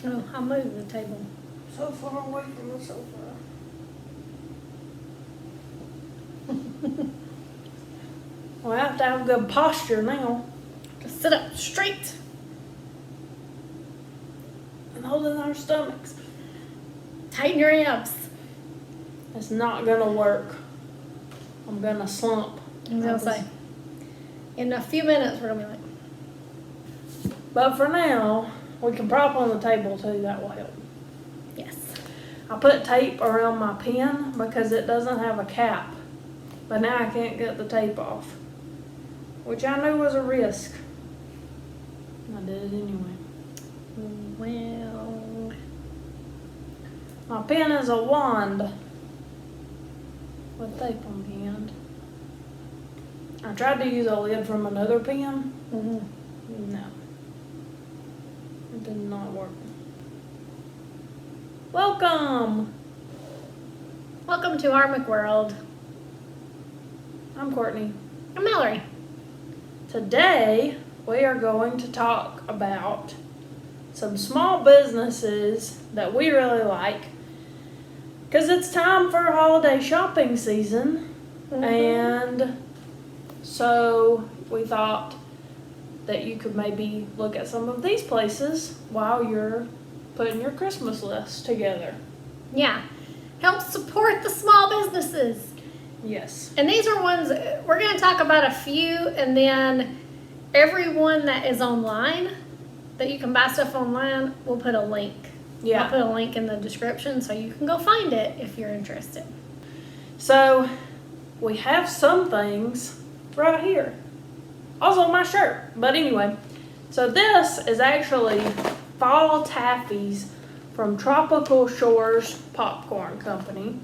Oh, I'll move the table. So far away from the sofa. Well, I have to have good posture now. Just sit up straight. And holding our stomachs. Tighten your abs. It's not gonna work. I'm gonna slump. I was gonna say. In a few minutes, we're gonna be like. But for now, we can prop on the table too. That will help. Yes. I put tape around my pen because it doesn't have a cap. But now I can't get the tape off. Which I knew was a risk. I did it anyway. Well. My pen is a wand with tape on the end. I tried to use a lid from another pen. Mm-hmm. No. It did not work. Welcome! Welcome to our McWorld. I'm Courtney. I'm Mallory. Today, we are going to talk about some small businesses that we really like. Because it's time for holiday shopping season. Mm-hmm. And so we thought that you could maybe look at some of these places while you're putting your Christmas list together. Yeah. Help support the small businesses. Yes. And these are ones, we're going to talk about a few, and then everyone that is online, that you can buy stuff online, we'll put a link. Yeah. I'll put a link in the description so you can go find it if you're interested. So we have some things right here. Also my shirt. But anyway, so this is actually fall taffies from Tropical Shores Popcorn Company,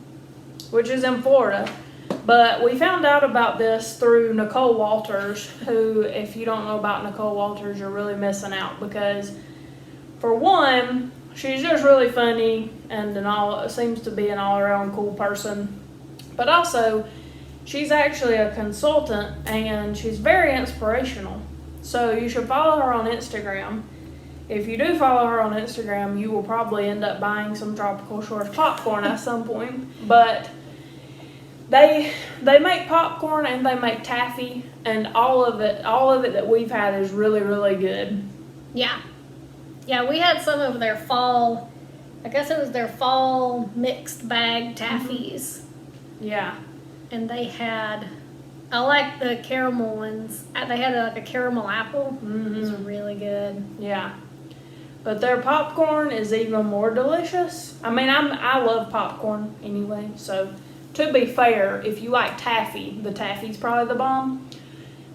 which is in Florida. But we found out about this through Nicole Walters, who, if you don't know about Nicole Walters, you're really missing out because, for one, she's just really funny and seems to be an all-around cool person. But also, she's actually a consultant and she's very inspirational. So you should follow her on Instagram. If you do follow her on Instagram, you will probably end up buying some Tropical Shores popcorn at some point. But they make popcorn and they make taffy, and all of it that we've had is really, really good. Yeah. Yeah, we had some of their fall, I guess it was their fall mixed bag taffies. Yeah. And they had, I like the caramel ones. They had like a caramel apple. Mm-hmm. It was really good. Yeah. But their popcorn is even more delicious. I mean, I love popcorn anyway, so to be fair, if you like taffy, the taffy's probably the bomb.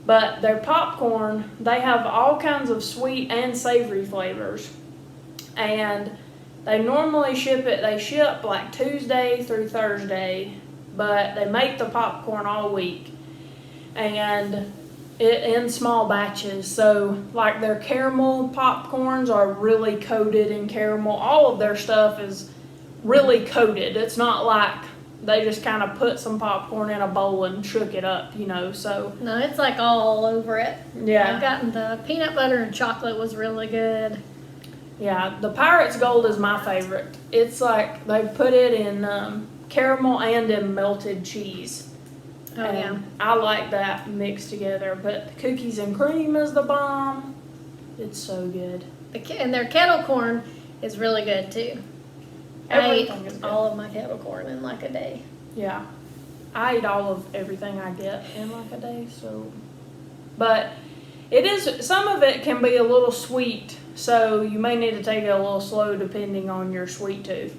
But their popcorn, they have all kinds of sweet and savory flavors. And they normally they ship like Tuesday through Thursday, but they make the popcorn all week. And in small batches. So like their caramel popcorns are really coated in caramel. All of their stuff is really coated. It's not like they just kind of put some popcorn in a bowl and shook it up, so. No, it's like all over it. Yeah. I've gotten the peanut butter and chocolate was really good. Yeah, the Pirate's Gold is my favorite. It's like they put it in caramel and in melted cheese. Oh, yeah. I like that mixed together, but the cookies and cream is the bomb. It's so good. And their kettle corn is really good too. Everything is I ate good. all of my kettle corn in like a day. Yeah, I eat all of everything I get in like a day, so. But some of it can be a little sweet, so you may need to take it a little slow depending on your sweet tooth.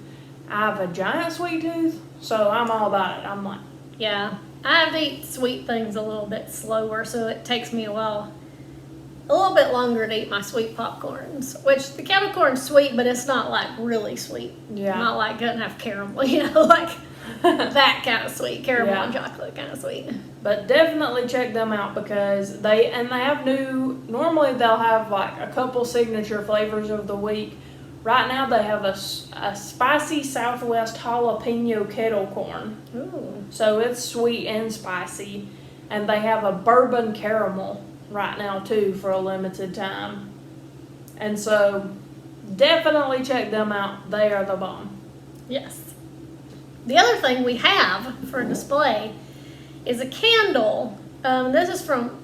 I have a giant sweet tooth, so I'm all about it. I'm like, Yeah, I have to eat sweet things a little bit slower, so it takes me a little bit longer to eat my sweet popcorns. Which the kettle corn's sweet, but it's not like really sweet. Yeah. Not like doesn't have caramel, like that kind of sweet, caramel and chocolate kind of sweet. But definitely check them out because they have normally they'll have like a couple signature flavors of the week. Right now they have a spicy Southwest jalapeno kettle corn. Ooh. So it's sweet and spicy. And they have a bourbon caramel right now too for a limited time. And so definitely check them out. They are the bomb. Yes. The other thing we have for display is a candle. This is from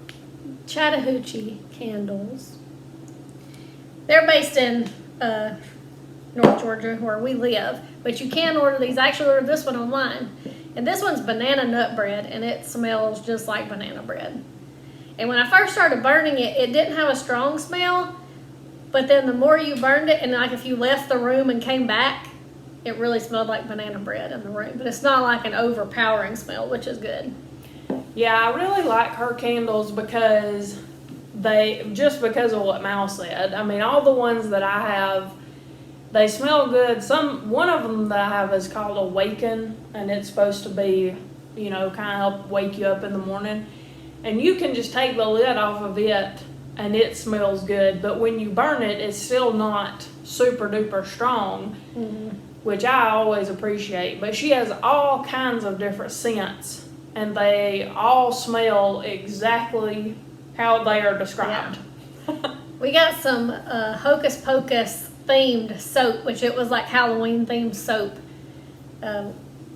Chattahoochee Candles. They're based in North Georgia, where we live, but you can order these. I actually ordered this one online, and this one's banana nut bread, and it smells just like banana bread. And when I first started burning it, it didn't have a strong smell, but then the more you burned it, and like if you left the room and came back, it really smelled like banana bread in the room. But it's not like an overpowering smell, which is good. Yeah, I really like her candles because because of what Mal said. I mean, all the ones that I have, they smell good. One of them that I have is called Awaken, and it's supposed to be, kind of help wake you up in the morning. And you can just take the lid off of it, and it smells good. But when you burn it, it's still not super duper strong, which I always appreciate. But she has all kinds of different scents, and they all smell exactly how they are described. Yeah. We got some Hocus Pocus themed soap, which it was like Halloween themed soap.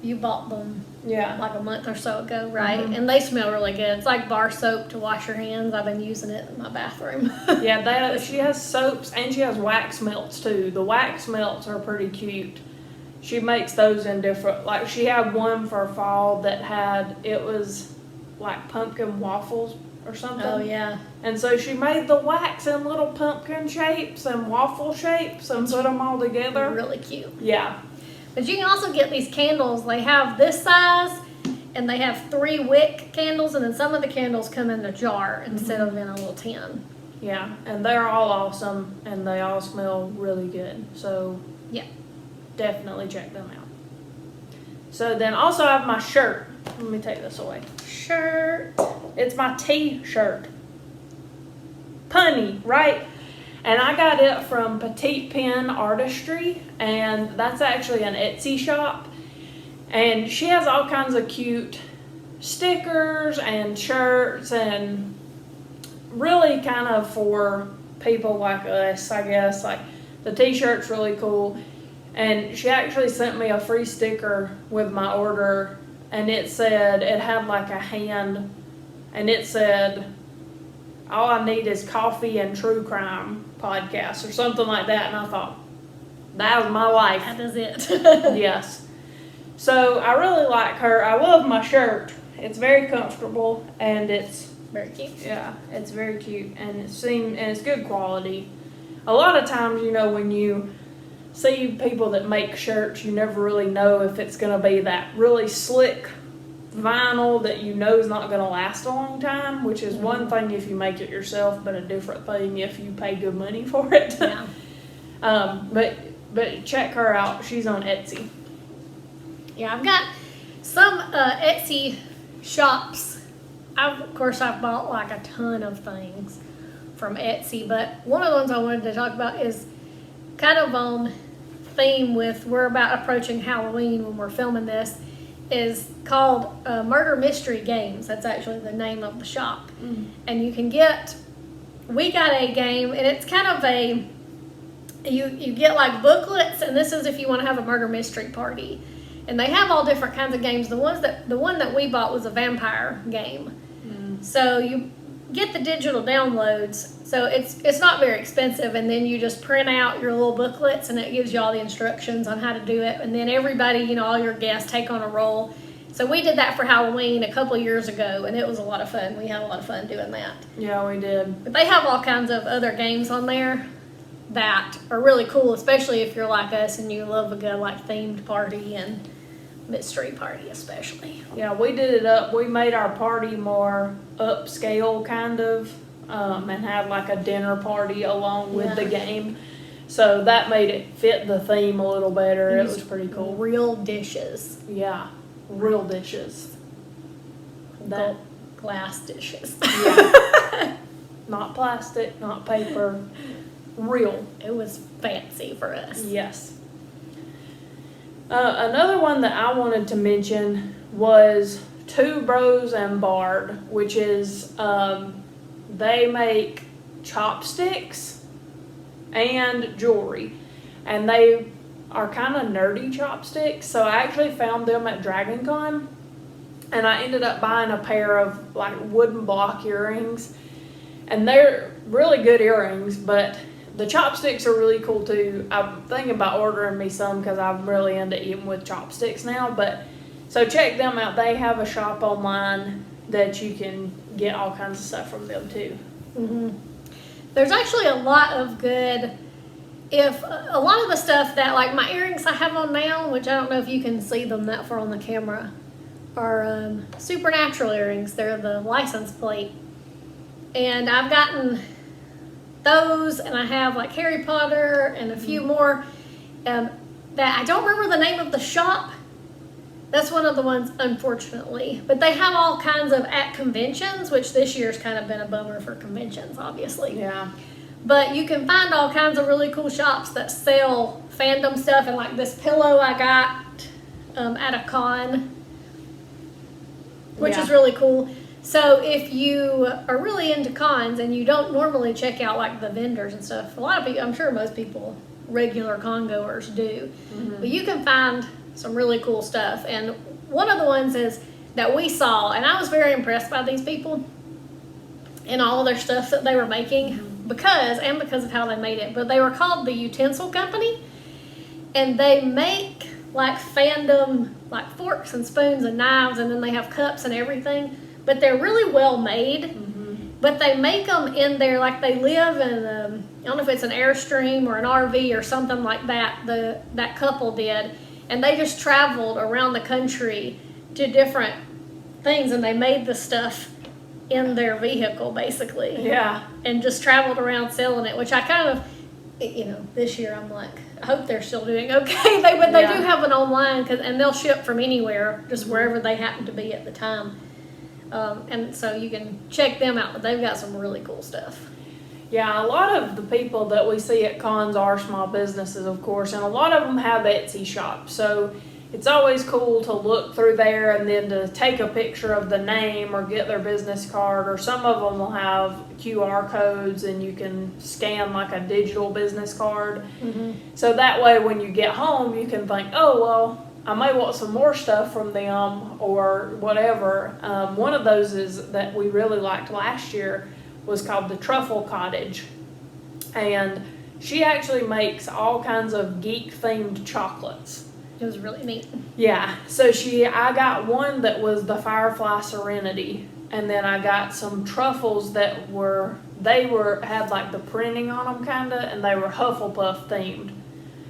You bought them like a month or so ago, right? Mm-hmm. And they smell really good. It's like bar soap to wash your hands. I've been using it in my bathroom. Yeah, she has soaps and she has wax melts too. The wax melts are pretty cute. She makes those in different, like she had one for fall that it was like pumpkin waffles or something. Oh, yeah. And so she made the wax in little pumpkin shapes and waffle shapes and put them all together. Really cute. Yeah. But you can also get these candles. They have this size, and they have 3 wick candles, and then some of the candles come in a jar instead of in a little tin. Yeah, and they're all awesome, and they all smell really good. So yeah, definitely check them out. So then also I have my shirt. Let me take this away. Shirt. It's my T-shirt. Punny, right? And I got it from Petite Pen Artistry, and that's actually an Etsy shop. And she has all kinds of cute stickers and shirts, and really kind of for people like us, I guess. Like the T-shirt's really cool. And she actually sent me a free sticker with my order, and it had like a hand, and it said, "All I need is coffee and true crime podcast," or something like that. And I thought, that was my life. That is it. Yes. So I really like her. I love my shirt. It's very comfortable, and it's very cute. Yeah, it's very cute, and it's good quality. A lot of times, when you see people that make shirts, you never really know if it's going to be that really slick vinyl that is not going to last a long time, which is one thing if you make it yourself, but a different thing if you pay good money for it. Yeah. But check her out. She's on Etsy. Yeah, I've got some Etsy shops. Of course, I've bought like a ton of things from Etsy, but one of the ones I wanted to talk about is kind of on theme with, we're about approaching Halloween when we're filming this, is called Murder Mystery Games. That's actually the name of the shop. And we got a game, and it's kind of you get like booklets, and this is if you want to have a murder mystery party. And they have all different kinds of games. The one that we bought was a vampire game. So you get the digital downloads. So it's not very expensive, and then you just print out your little booklets, and it gives you all the instructions on how to do it. And then everybody, all your guests take on a role. So we did that for Halloween a couple of years ago, and it was a lot of fun. We had a lot of fun doing that. Yeah, we did. But they have all kinds of other games on there that are really cool, especially if you're like us and you love a good like themed party and mystery party especially. Yeah, we did it up. We made our party more upscale kind of, and had like a dinner party along with the game. So that made it fit the theme a little better. It was pretty cool. Real dishes. Yeah, real dishes. Glass dishes. Yeah. Not plastic, not paper. Real. It was fancy for us. Yes. Another one that I wanted to mention was Two Bros and Bard, which is they make chopsticks, and jewelry. And they are kind of nerdy chopsticks, so I actually found them at Dragon Con, and I ended up buying a pair of like wooden block earrings, and they're really good earrings, but the chopsticks are really cool too. I'm thinking about ordering me some because I'm really into eating with chopsticks now, but so check them out. They have a shop online that you can get all kinds of stuff from them too. Mm-hmm. There's actually a lot of good, if a lot of the stuff that, like my earrings I have on now, which I don't know if you can see them that far on the camera, are Supernatural earrings. They're the license plate. And I've gotten those, and I have like Harry Potter and a few more that I don't remember the name of the shop. That's one of the ones, unfortunately. But they have all kinds of at conventions, which this year's kind of been a bummer for conventions, obviously. Yeah. But you can find all kinds of really cool shops that sell fandom stuff, and like this pillow I got at a con, which is really cool. So if you are really into cons and you don't normally check out like the vendors and stuff, a lot of people, I'm sure most people, regular con goers do, but you can find some really cool stuff. And one of the ones is that we saw, and I was very impressed by these people and all of their stuff that they were making because of how they made it. But they were called the Utensil Company, and they make like fandom, like forks and spoons and knives, and then they have cups and everything. But they're really well made. But they make them in there, like they live in, I don't know if it's an Airstream or an RV or something like that. That couple did, and they just traveled around the country to different things, and they made the stuff in their vehicle basically. Yeah. And just traveled around selling it, which I kind of, this year I'm like, I hope they're still doing okay. They do have an online, and they'll ship from anywhere, just wherever they happen to be at the time. And so you can check them out, but they've got some really cool stuff. Yeah, a lot of the people that we see at cons are small businesses, of course, and a lot of them have Etsy shops. So it's always cool to look through there and then to take a picture of the name or get their business card, or some of them will have QR codes and you can scan like a digital business card. So that way when you get home, you can think, oh, well, I may want some more stuff from them or whatever. One of those is that we really liked last year was called the Truffle Cottage. And she actually makes all kinds of geek-themed chocolates. It was really neat. Yeah, so I got one that was the Firefly Serenity, and then I got some truffles that had like the printing on them kinda, and they were Hufflepuff themed.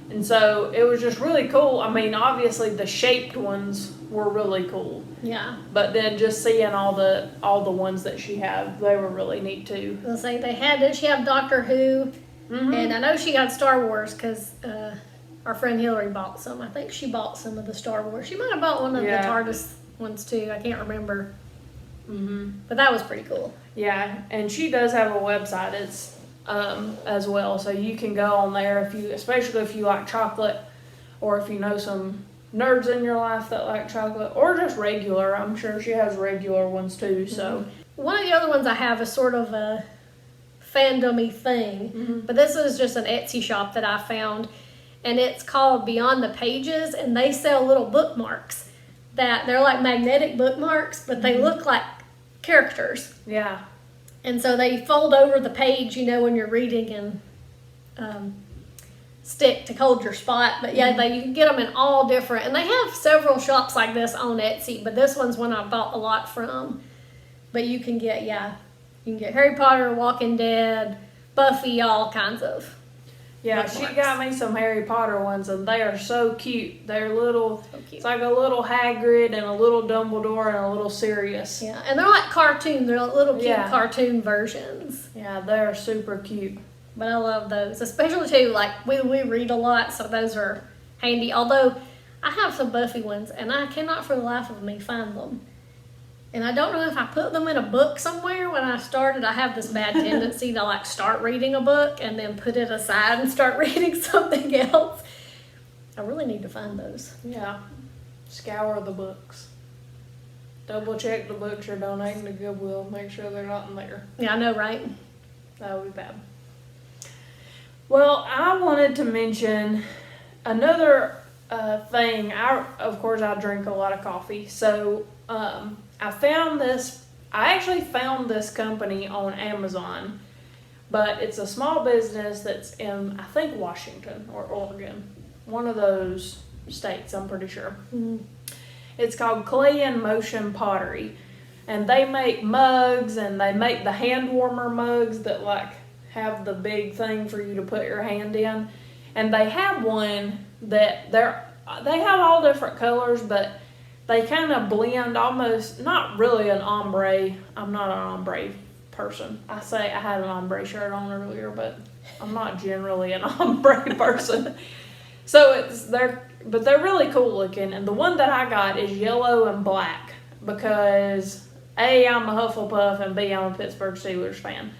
And so it was just really cool. I mean, obviously the shaped ones were really cool. Yeah. But then just seeing all the ones that she had, they were really neat too. Let's say did she have Doctor Who? And I know she got Star Wars because our friend Hillary bought some. I think she bought some of the Star Wars. She might have bought one of the TARDIS ones too. I can't remember. But that was pretty cool. Yeah, and she does have a website. It's as well, so you can go on there especially if you like chocolate, or if you know some nerds in your life that like chocolate, or just regular. I'm sure she has regular ones too. So one of the other ones I have is sort of a fandom-y thing, but this is just an Etsy shop that I found, and it's called Beyond the Pages, and they sell little bookmarks that they're like magnetic bookmarks, but they look like characters. Yeah. And so they fold over the page, when you're reading, and stick to hold your spot. But you can get them in all different, and they have several shops like this on Etsy, but this one's one I bought a lot from. But you can get Harry Potter, Walking Dead, Buffy, all kinds of. Yeah, bookmarks. she got me some Harry Potter ones, and they are so cute. They're little, So cute. It's like a little Hagrid and a little Dumbledore and a little Sirius. Yeah, and they're like cartoon. They're like little cute Yeah. cartoon versions. Yeah, they're super cute. But I love those, especially too, like we read a lot, so those are handy. Although I have some Buffy ones, and I cannot for the life of me find them. And I don't know if I put them in a book somewhere. When I started, I have this bad tendency to like start reading a book and then put it aside and start reading something else. I really need to find those. Yeah. Scour the books. Double check the books you're donating to Goodwill. Make sure they're not in there. Yeah, I know, right? That would be bad. Well, I wanted to mention another thing. Of course, I drink a lot of coffee. So I found this. I actually found this company on Amazon, but it's a small business that's in, I think, Washington or Oregon, one of those states. I'm pretty sure. Mm-hmm. It's called Clay in Motion Pottery, and they make mugs, and they make the hand warmer mugs that like have the big thing for you to put your hand in. And they have one that they have all different colors, but they kind of blend almost, not really an ombre. I'm not an ombre person. I had an ombre shirt on earlier, but I'm not generally an ombre person. So but they're really cool looking. And the one that I got is yellow and black because A, I'm a Hufflepuff, and B, I'm a Pittsburgh Steelers fan.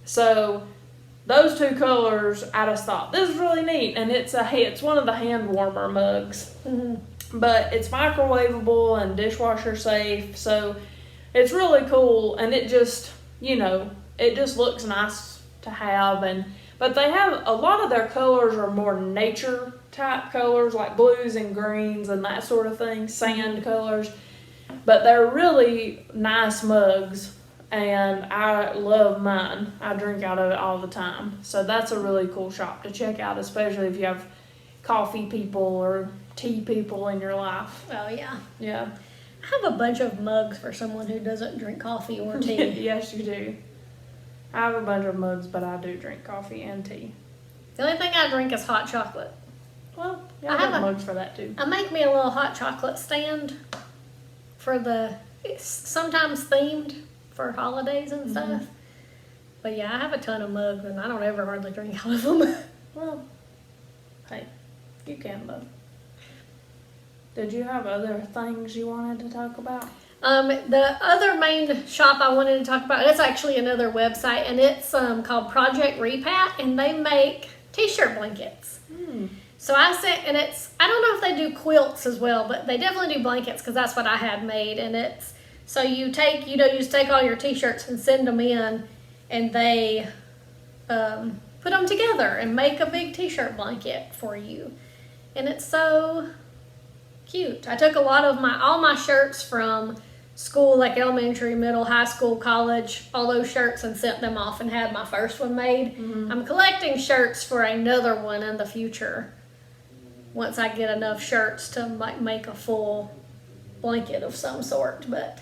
So those two colors, I just thought, this is really neat. And it's one of the hand warmer mugs. Mm-hmm. But it's microwavable and dishwasher safe. So it's really cool. And it just, it just looks nice to have. But they have, a lot of their colors are more nature type colors, like blues and greens and that sort of thing, sand colors. But they're really nice mugs. And I love mine. I drink out of it all the time. So that's a really cool shop to check out, especially if you have coffee people or tea people in your life. Oh, yeah. Yeah. I have a bunch of mugs for someone who doesn't drink coffee or tea. Yes, you do. I have a bunch of mugs, but I do drink coffee and tea. The only thing I drink is hot chocolate. Well, yeah, I I have have mugs for that too. I make me a little hot chocolate stand it's sometimes themed for holidays and stuff. But yeah, I have a ton of mugs and I don't ever hardly drink out of them. Well, hey, you can though. Did you have other things you wanted to talk about? The other main shop I wanted to talk about, it's actually another website, and it's called Project Repat, and they make t-shirt blankets. So I don't know if they do quilts as well, but they definitely do blankets because that's what I had made. And so you just take all your t-shirts and send them in, and they put them together and make a big t-shirt blanket for you. And it's so cute. I took a lot of all my shirts from school, like elementary, middle, high school, college, all those shirts, and sent them off and had my first one made. Mm-hmm. I'm collecting shirts for another one in the future once I get enough shirts to make a full blanket of some sort. But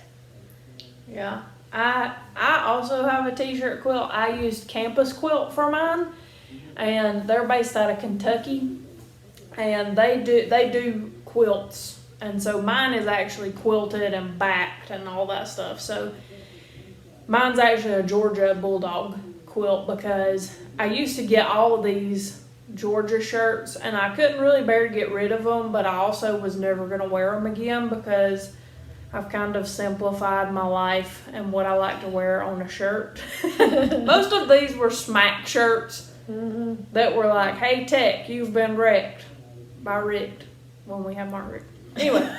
yeah, I also have a t-shirt quilt. I used Campus Quilt for mine, and they're based out of Kentucky, and they do quilts. And so mine is actually quilted and backed and all that stuff. So mine's actually a Georgia Bulldog quilt because I used to get all of these Georgia shirts and I couldn't really bear to get rid of them, but I also was never going to wear them again because I've kind of simplified my life and what I like to wear on a shirt. Most of these were smack shirts that were like, hey, Tech, you've been wrecked by Rick when we have Mark Rick. Anyway,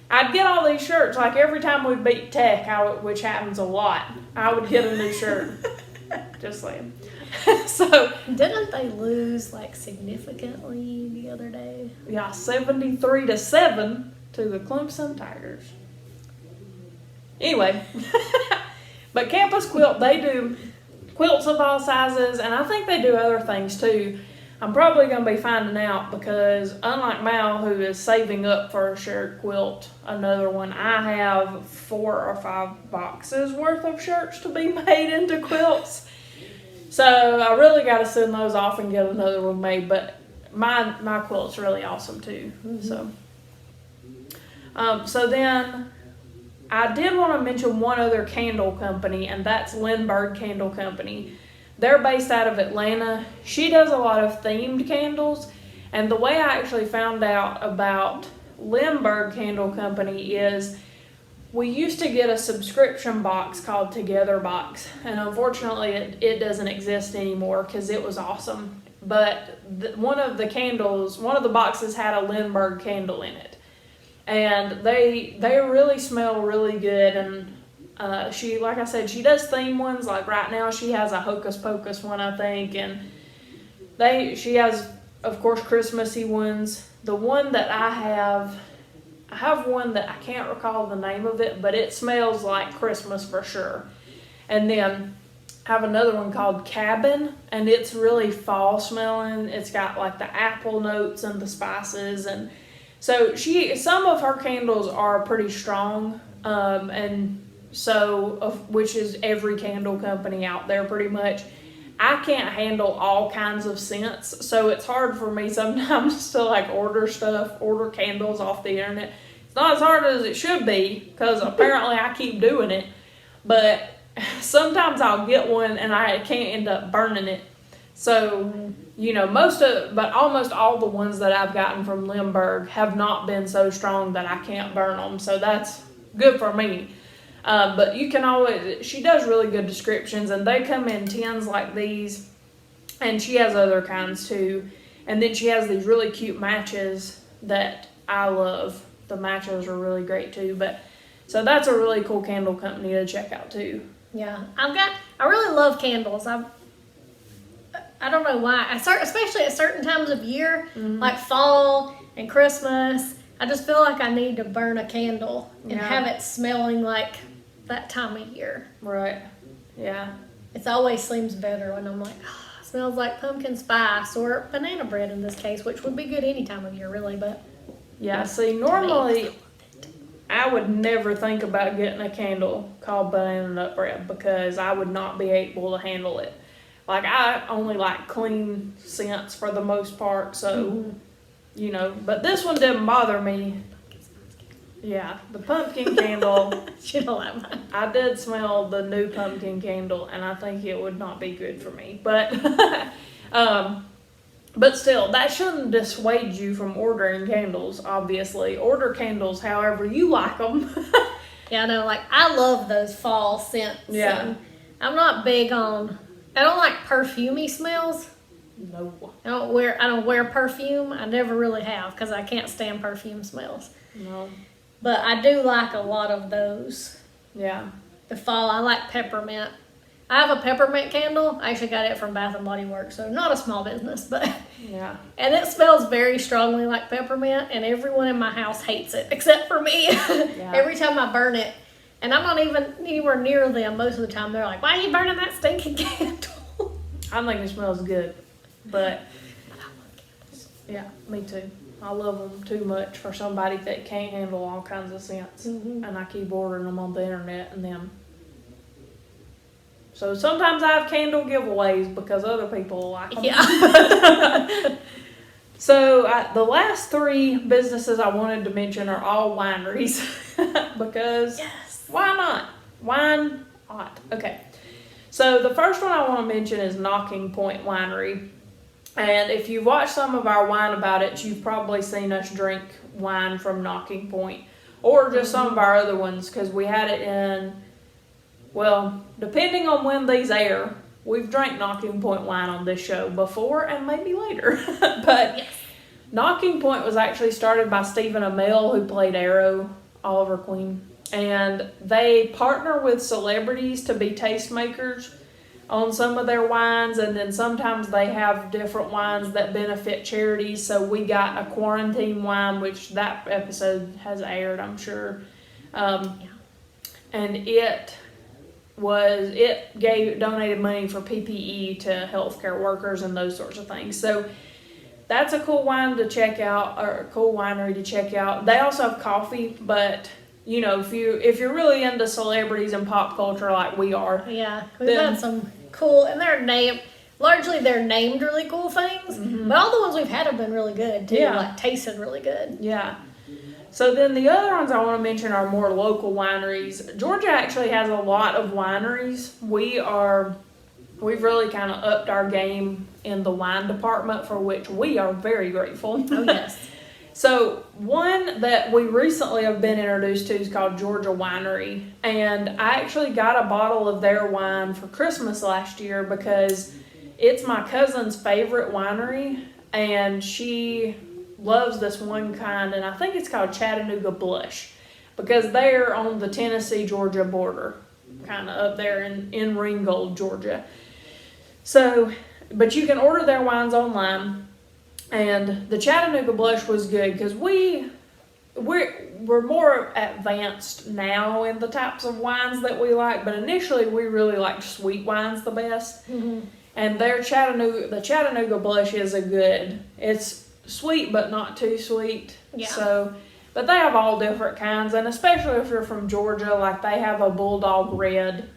I'd get all these shirts, like every time we beat Tech, which happens a lot, I would get a new shirt. Just saying. So didn't they lose like significantly the other day? Yeah, 73-7 to the Clemson Tigers. Anyway, but Campus Quilt, they do quilts of all sizes, and I think they do other things too. I'm probably going to be finding out because unlike Mal, who is saving up for a shirt quilt, another one, I have 4 or 5 boxes worth of shirts to be made into quilts. So I really got to send those off and get another one made. But my quilt's really awesome too. Mm-hmm. So then I did want to mention one other candle company, and that's Lindbergh Candle Company. They're based out of Atlanta. She does a lot of themed candles. And the way I actually found out about Lindbergh Candle Company is we used to get a subscription box called Together Box. And unfortunately, it doesn't exist anymore because it was awesome. But one of the boxes had a Lindbergh candle in it. And they really smell really good. And she, like I said, she does theme ones. Like right now she has a Hocus Pocus one, I think, and she has, of course, Christmassy ones. The one that I have one that I can't recall the name of it, but it smells like Christmas for sure. And then I have another one called Cabin, and it's really fall smelling. It's got like the apple notes and the spices, and so some of her candles are pretty strong, and so which is every candle company out there pretty much. I can't handle all kinds of scents, so it's hard for me sometimes to like order candles off the internet. It's not as hard as it should be because apparently I keep doing it, but sometimes I'll get one and I can't end up burning it. So, but almost all the ones that I've gotten from Limburg have not been so strong that I can't burn them. So that's good for me. But you can always, she does really good descriptions, and they come in tins like these, and she has other kinds too. And then she has these really cute matches that I love. The matches are really great too. So that's a really cool candle company to check out too. Yeah, I really love candles. I don't know why. Especially at certain times of year, like fall and Christmas, I just feel like I need to burn a candle and have it smelling like that time of year. Right. Yeah. It always seems better when I'm like, it smells like pumpkin spice or banana bread in this case, which would be good any time of year, really. But yeah, see, normally I would never think about getting a candle called banana nut bread because I would not be able to handle it. Like, I only like clean scents for the most part, so, but this one didn't bother me. Yeah, the pumpkin candle. She don't like mine. I did smell the new pumpkin candle, and I think it would not be good for me. But, but still, that shouldn't dissuade you from ordering candles, obviously. Order candles however you like them. Yeah, I know, like, I love those fall scents. Yeah. And I'm not big on, I don't like perfumey smells. No. I don't wear perfume. I never really have because I can't stand perfume smells. No. But I do like a lot of those. Yeah. The fall, I like peppermint. I have a peppermint candle. I actually got it from Bath and Body Works, so not a small business, but Yeah. and it smells very strongly like peppermint, and everyone in my house hates it except for me. Yeah. Every time I burn it, and I'm not even anywhere near them most of the time. They're like, "Why are you burning that stinking candle?" I think it smells good, but yeah, me too. I love them too much for somebody that can't handle all kinds of scents, and I keep ordering them on the internet and them. So sometimes I have candle giveaways because other people like them. Yeah. So the last three businesses I wanted to mention are all wineries because why not? Why not? Okay. So the first one I want to mention is Knocking Point Winery. And if you've watched some of our Wine About It, you've probably seen us drink wine from Knocking Point, or just some of our other ones, because we had it in, well, depending on when these air, we've drank Knocking Point wine on this show before and maybe later. But Knocking Point was actually started by Stephen Amell, who played Arrow, Oliver Queen. And they partner with celebrities to be tastemakers on some of their wines, and then sometimes they have different wines that benefit charities. So we got a quarantine wine, which that episode has aired, I'm sure. And it donated money for PPE to healthcare workers and those sorts of things. So that's a cool wine to check out, or a cool winery to check out. They also have coffee, but if you're really into celebrities and pop culture like we are, we've had some cool, and they're named really cool things. But all the ones we've had have been really good too. Like tasted really good. Yeah. So then the other ones I want to mention are more local wineries. Georgia actually has a lot of wineries. We've really kind of upped our game in the wine department, for which we are very grateful. Oh yes. So one that we recently have been introduced to is called Georgia Winery, and I actually got a bottle of their wine for Christmas last year because it's my cousin's favorite winery, and she loves this one kind, and I think it's called Chattanooga Blush, because they're on the Tennessee-Georgia border, kind of up there in Ringgold, Georgia. So but you can order their wines online. And the Chattanooga Blush was good because we're more advanced now in the types of wines that we like, but initially we really liked sweet wines the best. Mm-hmm. And the Chattanooga Blush is it's sweet but not too sweet. Yeah. So, but they have all different kinds, and especially if you're from Georgia, like they have a Bulldog Red,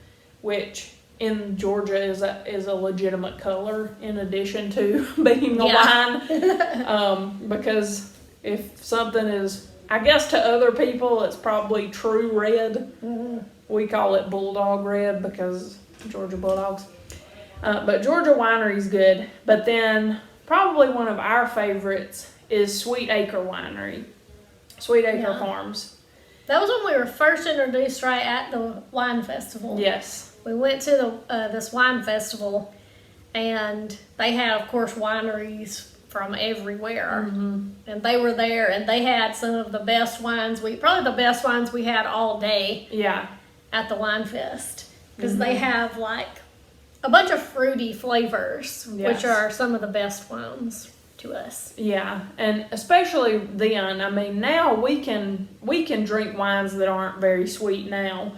which in Georgia is a legitimate color in addition to being a wine. Because if something is, I guess to other people it's probably true red. Mm-hmm. We call it Bulldog Red because Georgia Bulldogs. But Georgia Winery's good. But then probably one of our favorites is Sweet Acre Winery. Sweet Acre Farms. That was when we were first introduced right at the wine festival. Yes. We went to this wine festival, and they had, of course, wineries from everywhere. Mm-hmm. And they were there, and they had some of the best wines. Probably the best wines we had all day. Yeah. At the wine fest, because they have like a bunch of fruity flavors, which are some of the best ones to us. Yeah, and especially then. I mean, now we can drink wines that aren't very sweet now.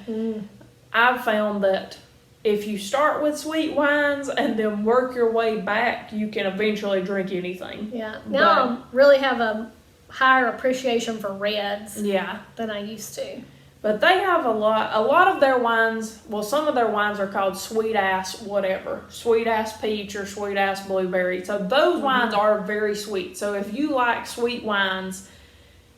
I've found that if you start with sweet wines and then work your way back, you can eventually drink anything. Yeah. Now I really have a higher appreciation for reds. Yeah. Than I used to. But they have a lot of their wines, well, some of their wines are called sweet ass whatever, sweet ass peach or sweet ass blueberry. So those wines are very sweet. So if you like sweet wines,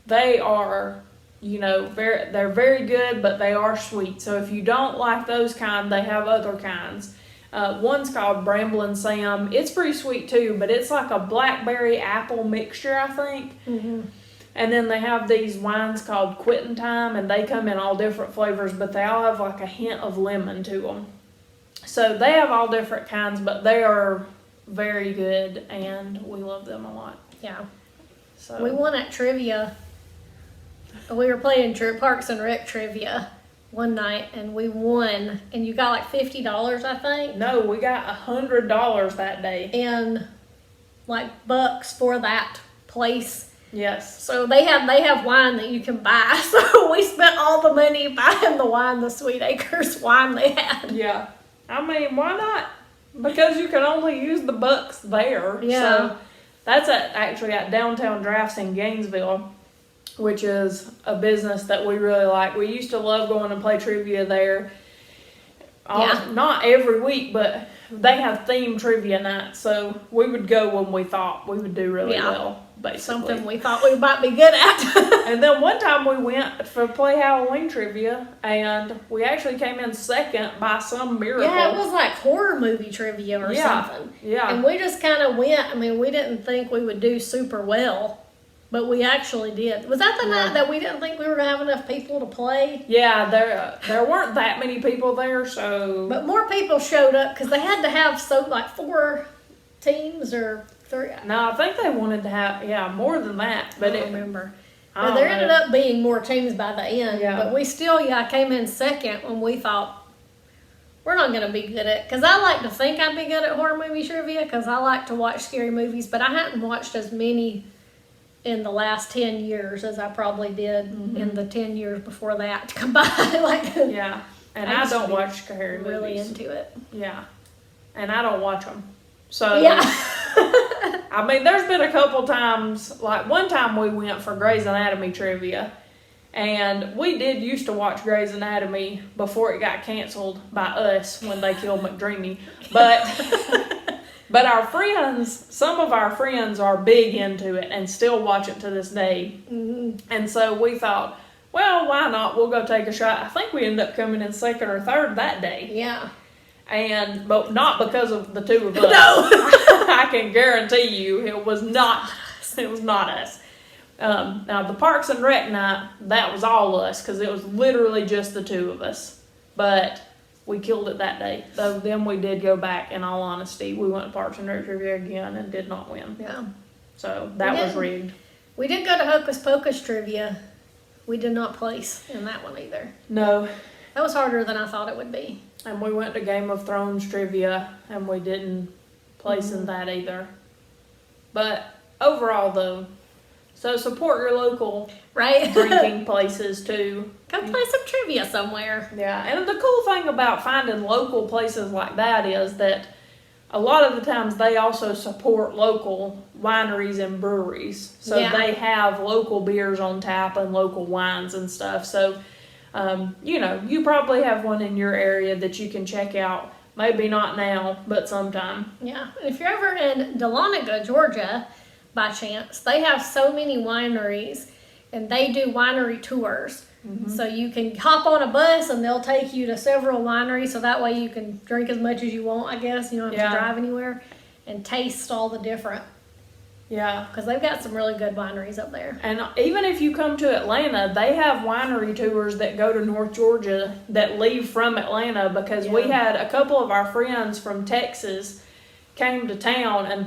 they are, they're very good, but they are sweet. So if you don't like those kind, they have other kinds. One's called Bramblin' Sam. It's pretty sweet too, but it's like a blackberry apple mixture, I think. Mm-hmm. And then they have these wines called Quittin' Time, and they come in all different flavors, but they all have like a hint of lemon to them. So they have all different kinds, but they are very good, and we love them a lot. Yeah. So we won at trivia. We were playing Parks and Rec trivia one night, and we won. And you got like $50, I think. No, we got $100 that day. And like bucks for that place. Yes. So they have wine that you can buy. So we spent all the money buying the wine, the Sweet Acres wine they had. Yeah. I mean, why not? Because you can only use the bucks there. Yeah. So that's actually at Downtown Drafts in Gainesville, which is a business that we really like. We used to love going and play trivia there. Not every week, but they have themed trivia nights. So we would go when we thought we would do really well. Basically. Something we thought we might be good at. And then one time we went for play Halloween trivia, and we actually came in second by some miracle. Yeah, it was like horror movie trivia or something. Yeah. And we just kind of went. I mean, we didn't think we would do super well, but we actually did. Was that the night that we didn't think we were going to have enough people to play? Yeah, there weren't that many people there, so... But more people showed up because they had to have 4 teams or 3. No, I think they wanted to have, more than that. But I don't remember. But there ended up being more teams by the end. Yeah. But we still, came in second when we thought, we're not going to be good at, because I like to think I'd be good at horror movie trivia because I like to watch scary movies, but I hadn't watched as many in the last 10 years as I probably did in the 10 years before that combined. Yeah, and I don't watch scary movies. Really into it. Yeah, and I don't watch them. So, yeah. I mean, there's been a couple times, like one time we went for Grey's Anatomy trivia, and we did used to watch Grey's Anatomy before it got canceled by us when they killed McDreamy, but our friends, some of our friends are big into it and still watch it to this day. Mm-hmm. And so we thought, well, why not? We'll go take a shot. I think we ended up coming in second or third that day. Yeah. But not because of the two of us. No. I can guarantee you it was not us. Now the Parks and Rec night, that was all us because it was literally just the two of us. But we killed it that day. Though then we did go back, in all honesty. We went to Parks and Rec trivia again and did not win. Yeah. So that was rigged. We did go to Hocus Pocus trivia. We did not place in that one either. No. That was harder than I thought it would be. And we went to Game of Thrones trivia and we didn't place in that either. But overall, though, so support your local Right? drinking places too. Go play some trivia somewhere. Yeah, and the cool thing about finding local places like that is that a lot of the times they also support local wineries and breweries. So Yeah. they have local beers on tap and local wines and stuff. So, you probably have one in your area that you can check out. Maybe not now, but sometime. Yeah. If you're ever in Dahlonega, Georgia, by chance, they have so many wineries and they do winery tours. So you can hop on a bus and they'll take you to several wineries so that way you can drink as much as you want, I guess. You don't have Yeah. to drive anywhere and taste all the different, Yeah. because they've got some really good wineries up there. And even if you come to Atlanta, they have winery tours that go to North Georgia that leave from Atlanta, because we Yeah. had a couple of our friends from Texas came to town and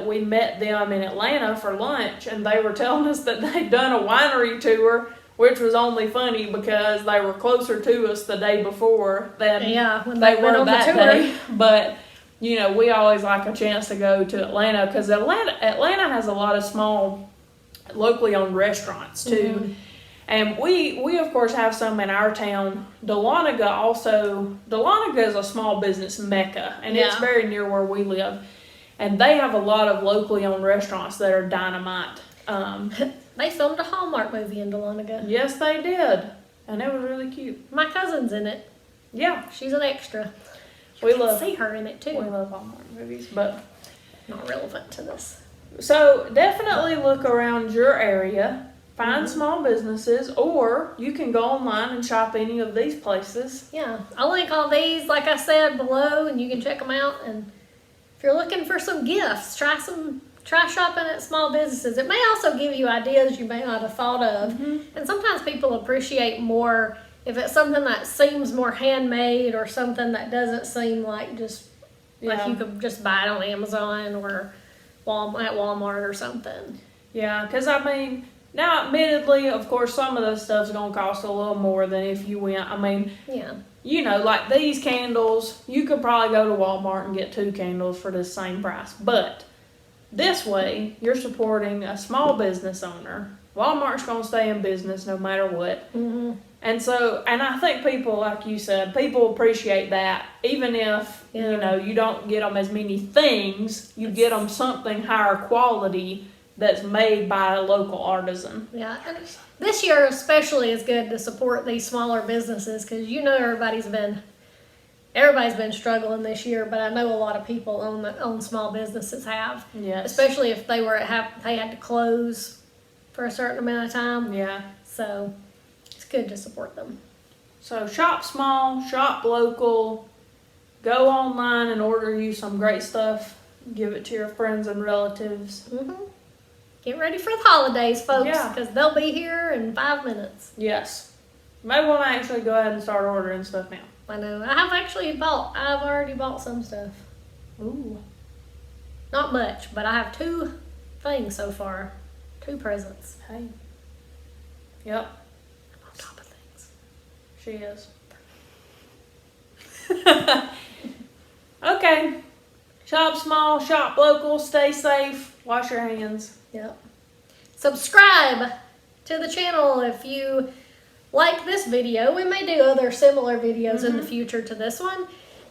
we met them in Atlanta for lunch, and they were telling us that they'd done a winery tour, which was only funny because they were closer to us the day before than Yeah, when they they went were on the that tour. day. But we always like a chance to go to Atlanta, because Atlanta has a lot of small, locally owned restaurants too. Mhm. And we of course have some in our town. Dahlonega is a small business mecca, and it's Yeah. very near where we live. And they have a lot of locally owned restaurants that are dynamite. They filmed a Hallmark movie in Dahlonega. Yes, they did, and it was really cute. My cousin's in it. Yeah, She's an extra. we I love see her in it too. Hallmark movies, but. Not relevant to this. So definitely look around your area, find Mhm. small businesses, or you can go online and shop any of these places. Yeah, I'll link all these, like I said, below, and you can check them out. And if you're looking for some gifts, try shopping at small businesses. It may also give you ideas you may not have thought of. And sometimes people appreciate more if it's something that seems more handmade, or something that doesn't seem like just like you could just buy it on Amazon or at Walmart or something. Yeah, because now admittedly, of course, some of this stuff's gonna cost a little more than if you went. Yeah. Like these candles, you could probably go to Walmart and get 2 candles for the same price. But this way, you're supporting a small business owner. Walmart's gonna stay in business no matter what. Mm-hmm. And I think people, like you said, people appreciate that. Even if, you don't get them as many things, you get them something higher quality that's made by a local artisan. Yeah, and this year especially is good to support these smaller businesses, because everybody's been struggling this year, but I know a lot of people own small businesses have, Yes. especially if they had to close for a certain amount of time. Yeah. So it's good to support them. So shop small, shop local, go online and order you some great stuff. Give it to your friends and relatives. Mm-hmm. Get ready for the holidays, folks, Yeah. because they'll be here in 5 minutes. Yes. Maybe we'll actually go ahead and start ordering stuff now. I know. I've already bought some stuff. Ooh. Not much, but I have 2 things so far. 2 presents. Hey. Yep. I'm on top of things. She is. Okay. Shop small, shop local, stay safe, wash your hands. Yep. Subscribe to the channel if you like this video. We may do other similar videos in the future to this one.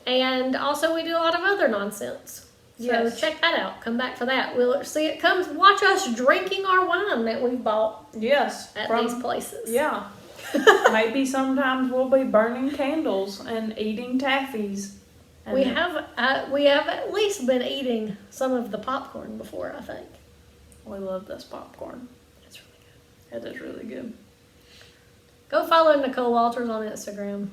And also we do a lot of other nonsense. So Yes. check that out. Come back for that. Watch us drinking our wine that we've bought Yes. at these places. Yeah. Maybe sometimes we'll be burning candles and eating taffies. And We have at least been eating some of the popcorn before, I think. we love this popcorn. It's really good. It is really good. Go follow Nicole Walters on Instagram.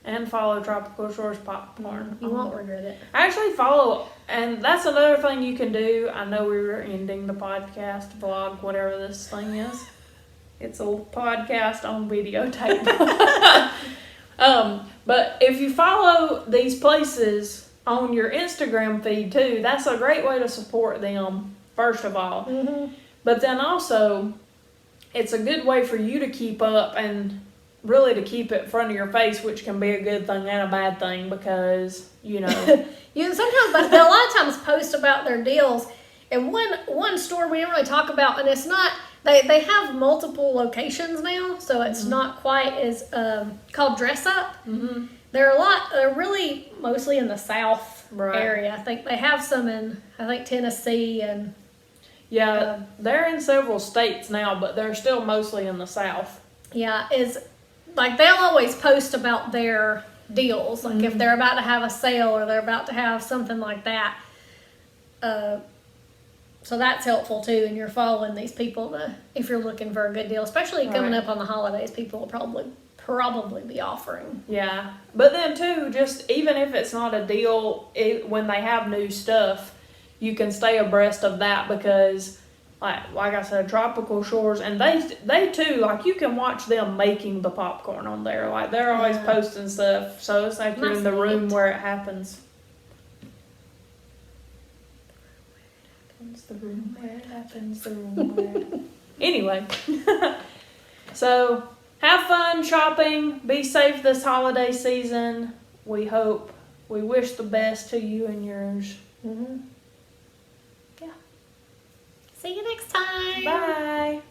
And follow Tropical Shores Popcorn. You won't regret it. Actually follow, and that's another thing you can do. I know we were ending the podcast, vlog, whatever this thing is. It's a podcast on videotape. But if you follow these places on your Instagram feed too, that's a great way to support them, first of all. Mm-hmm. But then also, it's a good way for you to keep up and really to keep it in front of your face, which can be a good thing and a bad thing because, you know. Sometimes, but they'll a lot of times post about their deals. And one store we didn't really talk about, and it's not, they have multiple locations now, so it's not quite as, called Dress Up. Mm-hmm. They're really mostly in the South Right. area. I think they have some in, I think, Tennessee and, Yeah, they're in several states now, but they're still mostly in the South. yeah, is, like, they'll always post about their deals, like if they're about to have a sale or they're about to have something like that. So that's helpful too, and you're following these people if you're looking for a good deal, especially coming Right. up on the holidays. People will probably be offering. Yeah, but then too, just even if it's not a deal, when they have new stuff, you can stay abreast of that because, like I said, Tropical Shores, and they too, like you can watch them making the popcorn on there. Like they're always Yeah. posting stuff, so it's like you're in the That's room neat. where it happens. The room where it happens. The room where. Anyway, so have fun shopping. Be safe this holiday season. We wish the best to you and yours. Mm-hmm. Yeah. See you next time. Bye.